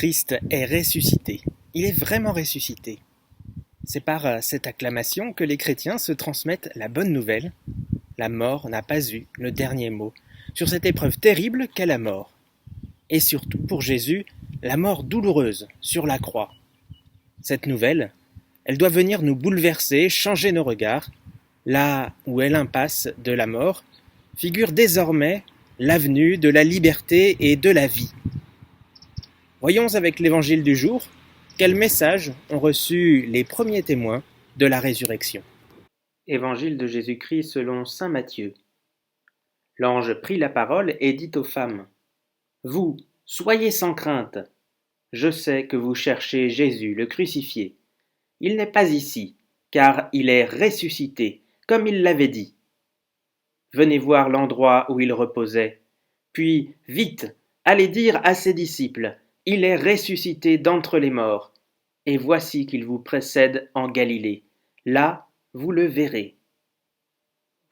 Christ est ressuscité. Il est vraiment ressuscité. C'est par cette acclamation que les chrétiens se transmettent la bonne nouvelle. La mort n'a pas eu le dernier mot sur cette épreuve terrible qu'est la mort. Et surtout, pour Jésus, la mort douloureuse sur la croix. Cette nouvelle, elle doit venir nous bouleverser, changer nos regards. Là où est l'impasse de la mort, figure désormais l'avenue de la liberté et de la vie. Voyons avec l'évangile du jour quel message ont reçu les premiers témoins de la résurrection. Évangile de Jésus-Christ selon saint Matthieu. L'ange prit la parole et dit aux femmes : « Vous, soyez sans crainte. Je sais que vous cherchez Jésus, le crucifié. Il n'est pas ici, car il est ressuscité, comme il l'avait dit. Venez voir l'endroit où il reposait. Puis, vite, allez dire à ses disciples : il est ressuscité d'entre les morts. Et voici qu'il vous précède en Galilée. Là, vous le verrez.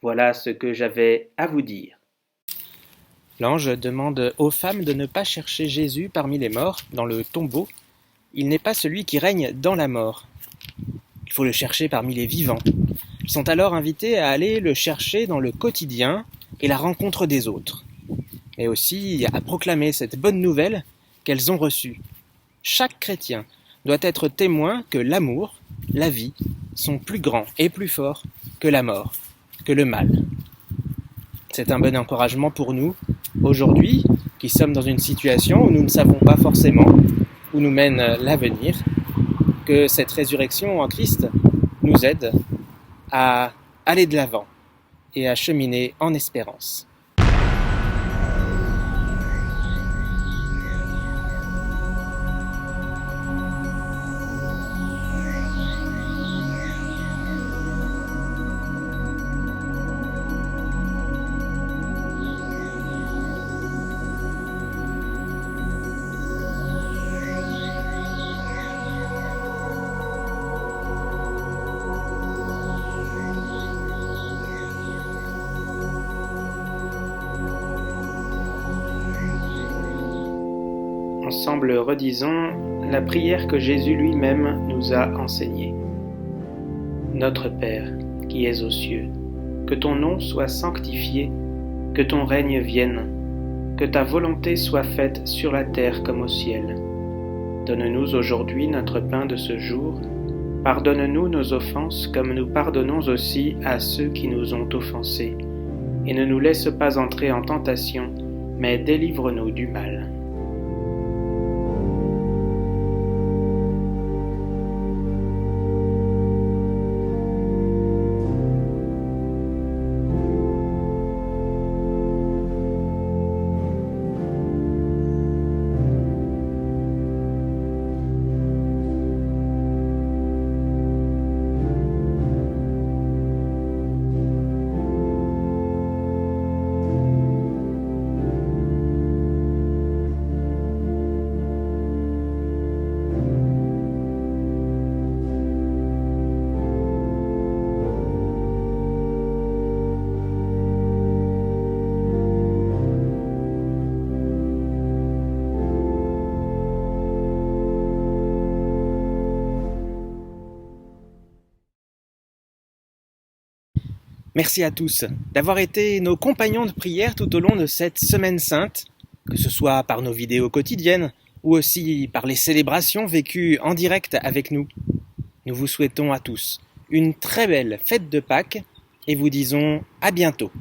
Voilà ce que j'avais à vous dire. » L'ange demande aux femmes de ne pas chercher Jésus parmi les morts, dans le tombeau. Il n'est pas celui qui règne dans la mort. Il faut le chercher parmi les vivants. Ils sont alors invités à aller le chercher dans le quotidien et la rencontre des autres, mais aussi à proclamer cette bonne nouvelle qu'elles ont reçue. Chaque chrétien doit être témoin que l'amour, la vie, sont plus grands et plus forts que la mort, que le mal. C'est un bon encouragement pour nous, aujourd'hui, qui sommes dans une situation où nous ne savons pas forcément où nous mène l'avenir, que cette résurrection en Christ nous aide à aller de l'avant et à cheminer en espérance. Ensemble, redisons la prière que Jésus lui-même nous a enseignée. Notre Père, qui es aux cieux, que ton nom soit sanctifié, que ton règne vienne, que ta volonté soit faite sur la terre comme au ciel. Donne-nous aujourd'hui notre pain de ce jour. Pardonne-nous nos offenses comme nous pardonnons aussi à ceux qui nous ont offensés. Et ne nous laisse pas entrer en tentation, mais délivre-nous du mal. Merci à tous d'avoir été nos compagnons de prière tout au long de cette Semaine Sainte, que ce soit par nos vidéos quotidiennes ou aussi par les célébrations vécues en direct avec nous. Nous vous souhaitons à tous une très belle fête de Pâques et vous disons à bientôt.